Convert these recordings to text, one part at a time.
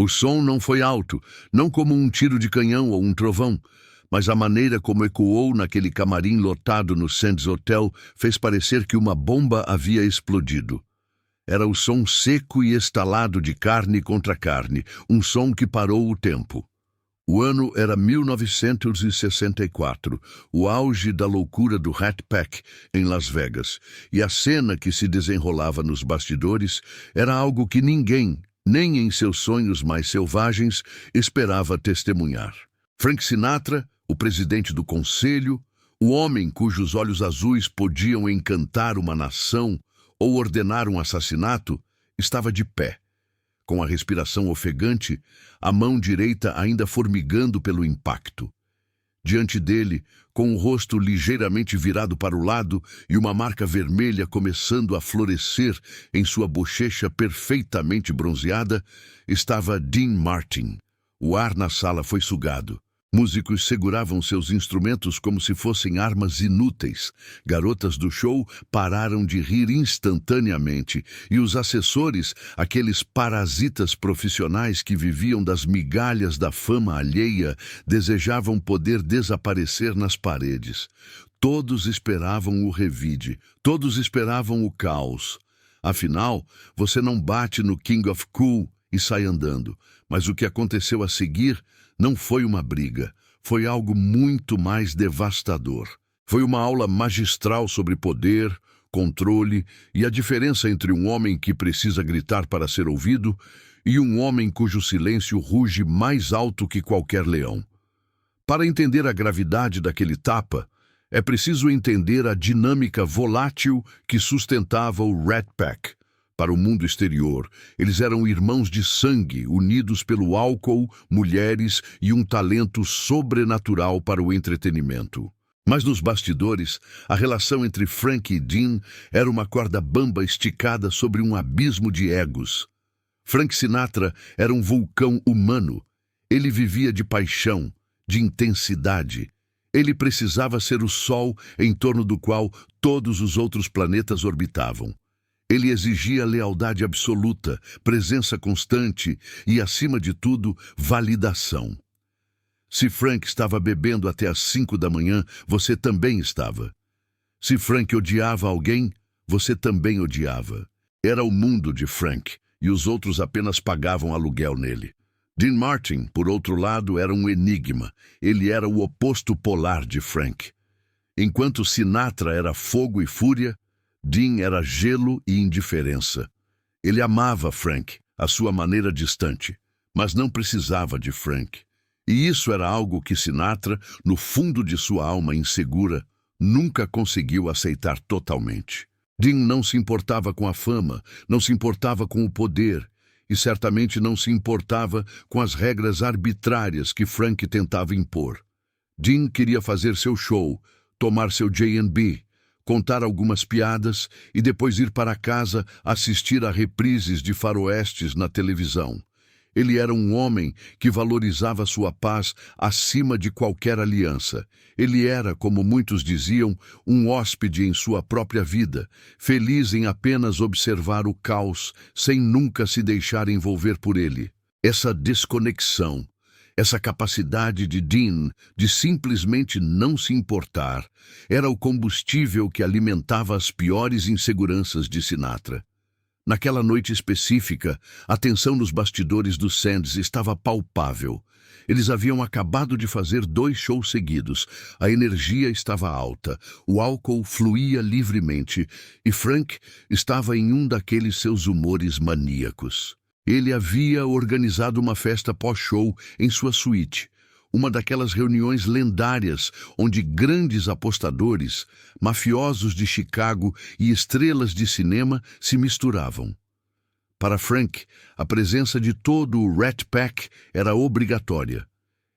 O som não foi alto, não como um tiro de canhão ou um trovão, mas a maneira como ecoou naquele camarim lotado no Sands Hotel fez parecer que uma bomba havia explodido. Era o som seco e estalado de carne contra carne, um som que parou o tempo. O ano era 1964, o auge da loucura do Rat Pack em Las Vegas, e a cena que se desenrolava nos bastidores era algo que ninguém, nem em seus sonhos mais selvagens, esperava testemunhar. Frank Sinatra, o presidente do conselho, o homem cujos olhos azuis podiam encantar uma nação ou ordenar um assassinato, estava de pé, com a respiração ofegante, a mão direita ainda formigando pelo impacto. Diante dele, com o rosto ligeiramente virado para o lado e uma marca vermelha começando a florescer em sua bochecha perfeitamente bronzeada, estava Dean Martin. O ar na sala foi sugado. Músicos seguravam seus instrumentos como se fossem armas inúteis. Garotas do show pararam de rir instantaneamente e os assessores, aqueles parasitas profissionais que viviam das migalhas da fama alheia, desejavam poder desaparecer nas paredes. Todos esperavam o revide, todos esperavam o caos. Afinal, você não bate no King of Cool e sai andando, mas o que aconteceu a seguir não foi uma briga, foi algo muito mais devastador. Foi uma aula magistral sobre poder, controle e a diferença entre um homem que precisa gritar para ser ouvido e um homem cujo silêncio ruge mais alto que qualquer leão. Para entender a gravidade daquele tapa, é preciso entender a dinâmica volátil que sustentava o Rat Pack. Para o mundo exterior, eles eram irmãos de sangue, unidos pelo álcool, mulheres e um talento sobrenatural para o entretenimento. Mas nos bastidores, a relação entre Frank e Dean era uma corda bamba esticada sobre um abismo de egos. Frank Sinatra era um vulcão humano. Ele vivia de paixão, de intensidade. Ele precisava ser o sol em torno do qual todos os outros planetas orbitavam. Ele exigia lealdade absoluta, presença constante e, acima de tudo, validação. Se Frank estava bebendo até às 5 da manhã, você também estava. Se Frank odiava alguém, você também odiava. Era o mundo de Frank, e os outros apenas pagavam aluguel nele. Dean Martin, por outro lado, era um enigma. Ele era o oposto polar de Frank. Enquanto Sinatra era fogo e fúria, Dean era gelo e indiferença. Ele amava Frank, à sua maneira distante, mas não precisava de Frank. E isso era algo que Sinatra, no fundo de sua alma insegura, nunca conseguiu aceitar totalmente. Dean não se importava com a fama, não se importava com o poder, e certamente não se importava com as regras arbitrárias que Frank tentava impor. Dean queria fazer seu show, tomar seu J&B, contar algumas piadas e depois ir para casa assistir a reprises de faroestes na televisão. Ele era um homem que valorizava sua paz acima de qualquer aliança. Ele era, como muitos diziam, um hóspede em sua própria vida, feliz em apenas observar o caos, sem nunca se deixar envolver por ele. Essa desconexão, essa capacidade de Dean de simplesmente não se importar, era o combustível que alimentava as piores inseguranças de Sinatra. Naquela noite específica, a tensão nos bastidores do Sands estava palpável. Eles haviam acabado de fazer 2 shows seguidos. A energia estava alta, o álcool fluía livremente e Frank estava em um daqueles seus humores maníacos. Ele havia organizado uma festa pós-show em sua suíte, uma daquelas reuniões lendárias onde grandes apostadores, mafiosos de Chicago e estrelas de cinema se misturavam. Para Frank, a presença de todo o Rat Pack era obrigatória.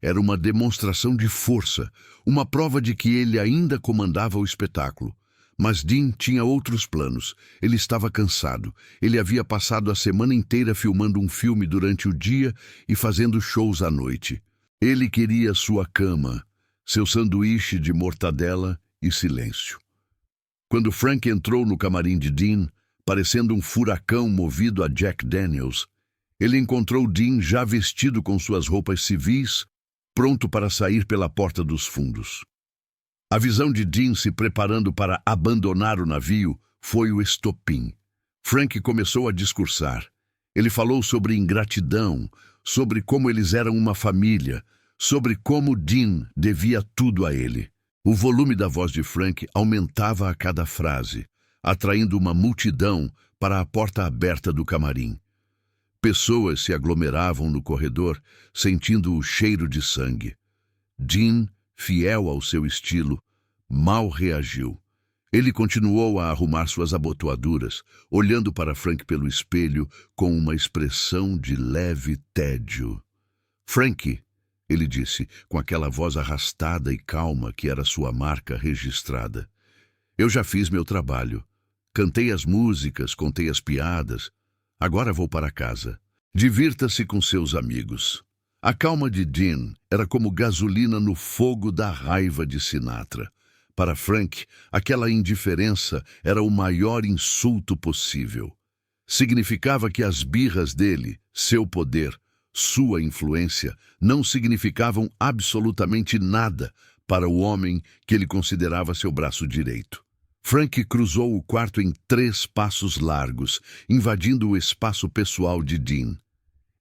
Era uma demonstração de força, uma prova de que ele ainda comandava o espetáculo. Mas Dean tinha outros planos. Ele estava cansado. Ele havia passado a semana inteira filmando um filme durante o dia e fazendo shows à noite. Ele queria sua cama, seu sanduíche de mortadela e silêncio. Quando Frank entrou no camarim de Dean, parecendo um furacão movido a Jack Daniels, Ele encontrou Dean já vestido com suas roupas civis, pronto para sair pela porta dos fundos. A visão de Dean se preparando para abandonar o navio foi o estopim. Frank começou a discursar. Ele falou sobre ingratidão, sobre como eles eram uma família, sobre como Dean devia tudo a ele. O volume da voz de Frank aumentava a cada frase, atraindo uma multidão para a porta aberta do camarim. Pessoas se aglomeravam no corredor, sentindo o cheiro de sangue. Dean, fiel ao seu estilo, mal reagiu. Ele continuou a arrumar suas abotoaduras, olhando para Frank pelo espelho com uma expressão de leve tédio. "Frank", ele disse, com aquela voz arrastada e calma que era sua marca registrada. "Eu já fiz meu trabalho. Cantei as músicas, contei as piadas. Agora vou para casa. Divirta-se com seus amigos." A calma de Dean era como gasolina no fogo da raiva de Sinatra. Para Frank, aquela indiferença era o maior insulto possível. Significava que as birras dele, seu poder, sua influência, não significavam absolutamente nada para o homem que ele considerava seu braço direito. Frank cruzou o quarto em 3 passos largos, invadindo o espaço pessoal de Dean.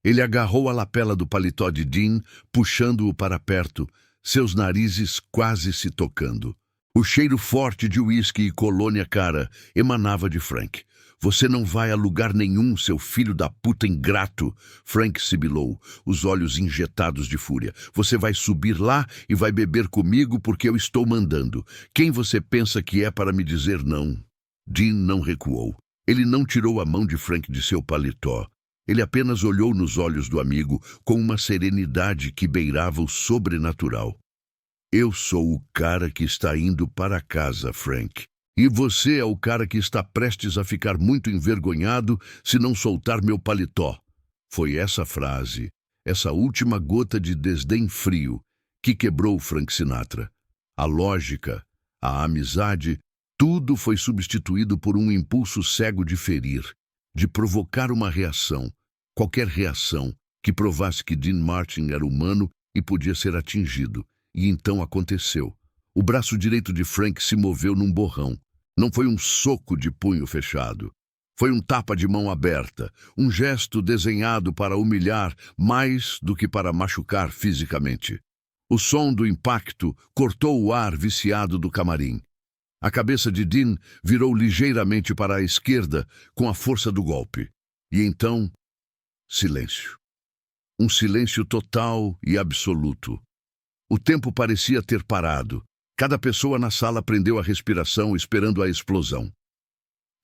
Ele agarrou a lapela do paletó de Dean, puxando-o para perto, seus narizes quase se tocando. O cheiro forte de uísque e colônia cara emanava de Frank. "Você não vai a lugar nenhum, seu filho da puta ingrato!" Frank sibilou, os olhos injetados de fúria. "Você vai subir lá e vai beber comigo porque eu estou mandando. Quem você pensa que é para me dizer não?" Dean não recuou. Ele não tirou a mão de Frank de seu paletó. Ele apenas olhou nos olhos do amigo com uma serenidade que beirava o sobrenatural. "Eu sou o cara que está indo para casa, Frank. E você é o cara que está prestes a ficar muito envergonhado se não soltar meu paletó." Foi essa frase, essa última gota de desdém frio, que quebrou Frank Sinatra. A lógica, a amizade, tudo foi substituído por um impulso cego de ferir, de provocar uma reação, qualquer reação, que provasse que Dean Martin era humano e podia ser atingido. E então aconteceu. O braço direito de Frank se moveu num borrão. Não foi um soco de punho fechado. Foi um tapa de mão aberta, um gesto desenhado para humilhar mais do que para machucar fisicamente. O som do impacto cortou o ar viciado do camarim. A cabeça de Dean virou ligeiramente para a esquerda com a força do golpe. E então, silêncio. Um silêncio total e absoluto. O tempo parecia ter parado. Cada pessoa na sala prendeu a respiração esperando a explosão.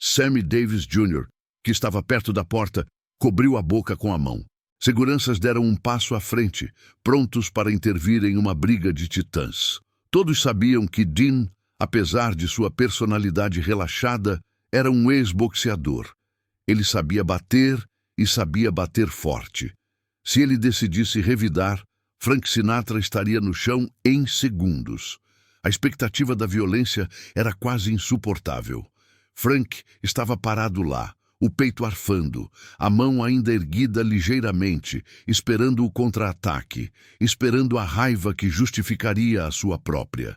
Sammy Davis Jr., que estava perto da porta, cobriu a boca com a mão. Seguranças deram um passo à frente, prontos para intervir em uma briga de titãs. Todos sabiam que Dean, apesar de sua personalidade relaxada, era um ex-boxeador. Ele sabia bater e sabia bater forte. Se ele decidisse revidar, Frank Sinatra estaria no chão em segundos. A expectativa da violência era quase insuportável. Frank estava parado lá, o peito arfando, a mão ainda erguida ligeiramente, esperando o contra-ataque, esperando a raiva que justificaria a sua própria.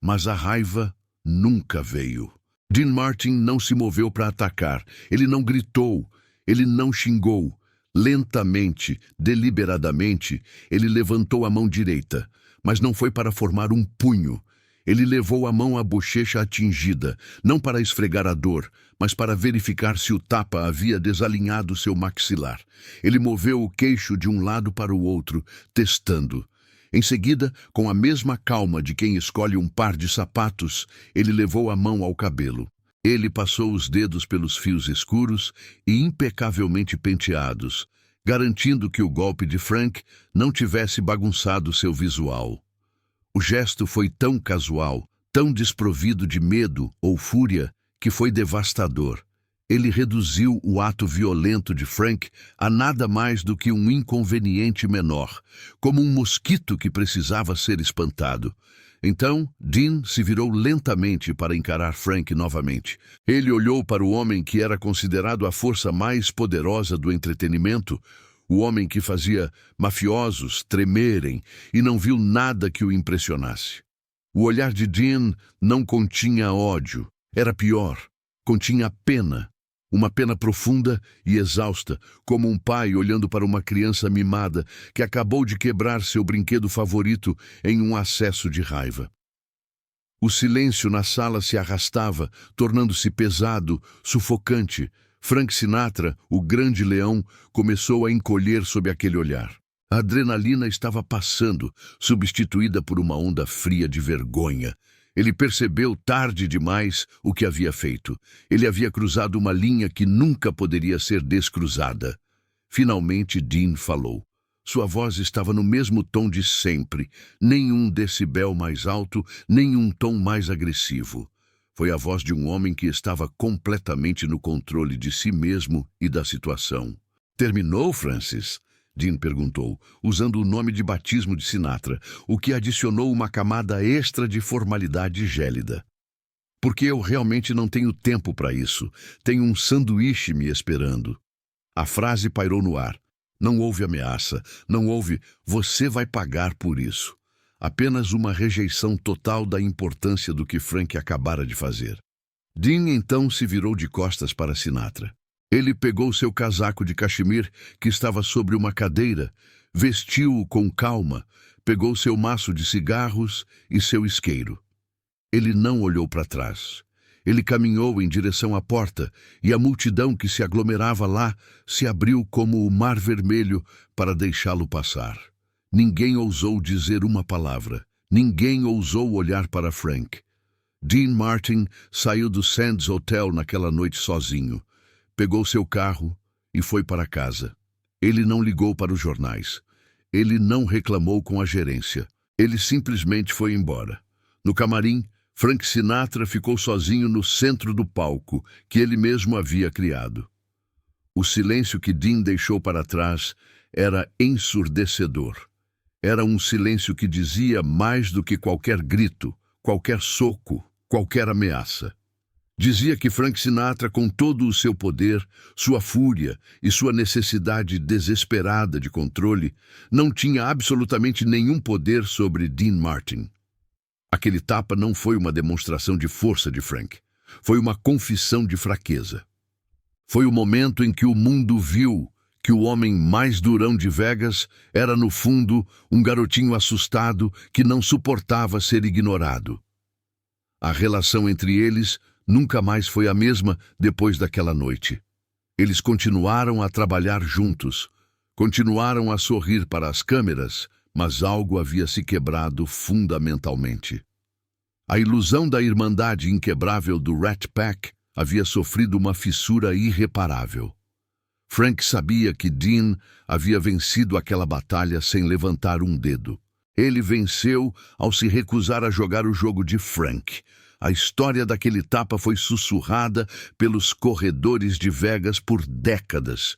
Mas a raiva nunca veio. Dean Martin não se moveu para atacar, ele não gritou, ele não xingou. Lentamente, deliberadamente, ele levantou a mão direita, mas não foi para formar um punho. Ele levou a mão à bochecha atingida, não para esfregar a dor, mas para verificar se o tapa havia desalinhado seu maxilar. Ele moveu o queixo de um lado para o outro, testando. Em seguida, com a mesma calma de quem escolhe um par de sapatos, ele levou a mão ao cabelo. Ele passou os dedos pelos fios escuros e impecavelmente penteados, garantindo que o golpe de Frank não tivesse bagunçado seu visual. O gesto foi tão casual, tão desprovido de medo ou fúria, que foi devastador. Ele reduziu o ato violento de Frank a nada mais do que um inconveniente menor, como um mosquito que precisava ser espantado. Então, Dean se virou lentamente para encarar Frank novamente. Ele olhou para o homem que era considerado a força mais poderosa do entretenimento, o homem que fazia mafiosos tremerem e não viu nada que o impressionasse. O olhar de Dean não continha ódio, era pior, continha pena. Uma pena profunda e exausta, como um pai olhando para uma criança mimada que acabou de quebrar seu brinquedo favorito em um acesso de raiva. O silêncio na sala se arrastava, tornando-se pesado, sufocante. Frank Sinatra, o grande leão, começou a encolher sob aquele olhar. A adrenalina estava passando, substituída por uma onda fria de vergonha. Ele percebeu tarde demais o que havia feito. Ele havia cruzado uma linha que nunca poderia ser descruzada. Finalmente Dean falou. Sua voz estava no mesmo tom de sempre, nem um decibel mais alto, nem um tom mais agressivo. Foi a voz de um homem que estava completamente no controle de si mesmo e da situação. "Terminou, Francis?" Dean perguntou, usando o nome de batismo de Sinatra, o que adicionou uma camada extra de formalidade gélida. "Porque eu realmente não tenho tempo para isso. Tenho um sanduíche me esperando." A frase pairou no ar. Não houve ameaça, não houve "você vai pagar por isso." Apenas uma rejeição total da importância do que Frank acabara de fazer. Dean então se virou de costas para Sinatra. Ele pegou seu casaco de cachemir, que estava sobre uma cadeira, vestiu-o com calma, pegou seu maço de cigarros e seu isqueiro. Ele não olhou para trás. Ele caminhou em direção à porta, e a multidão que se aglomerava lá se abriu como o mar vermelho para deixá-lo passar. Ninguém ousou dizer uma palavra. Ninguém ousou olhar para Frank. Dean Martin saiu do Sands Hotel naquela noite sozinho. Pegou seu carro e foi para casa. Ele não ligou para os jornais. Ele não reclamou com a gerência. Ele simplesmente foi embora. No camarim, Frank Sinatra ficou sozinho no centro do palco, que ele mesmo havia criado. O silêncio que Dean deixou para trás era ensurdecedor. Era um silêncio que dizia mais do que qualquer grito, qualquer soco, qualquer ameaça. Dizia que Frank Sinatra, com todo o seu poder, sua fúria e sua necessidade desesperada de controle, não tinha absolutamente nenhum poder sobre Dean Martin. Aquele tapa não foi uma demonstração de força de Frank. Foi uma confissão de fraqueza. Foi o momento em que o mundo viu que o homem mais durão de Vegas era, no fundo, um garotinho assustado que não suportava ser ignorado. A relação entre eles nunca mais foi a mesma depois daquela noite. Eles continuaram a trabalhar juntos, continuaram a sorrir para as câmeras, mas algo havia se quebrado fundamentalmente. A ilusão da irmandade inquebrável do Rat Pack havia sofrido uma fissura irreparável. Frank sabia que Dean havia vencido aquela batalha sem levantar um dedo. Ele venceu ao se recusar a jogar o jogo de Frank. A história daquele tapa foi sussurrada pelos corredores de Vegas por décadas.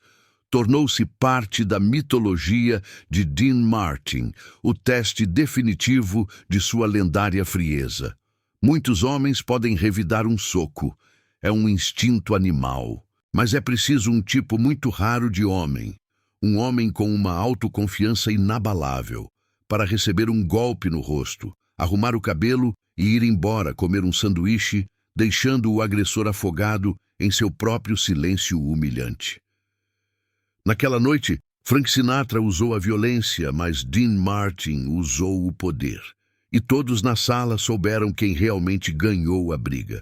Tornou-se parte da mitologia de Dean Martin, o teste definitivo de sua lendária frieza. Muitos homens podem revidar um soco. É um instinto animal. Mas é preciso um tipo muito raro de homem. Um homem com uma autoconfiança inabalável, para receber um golpe no rosto, arrumar o cabelo e ir embora comer um sanduíche, deixando o agressor afogado em seu próprio silêncio humilhante. Naquela noite, Frank Sinatra usou a violência, mas Dean Martin usou o poder. E todos na sala souberam quem realmente ganhou a briga.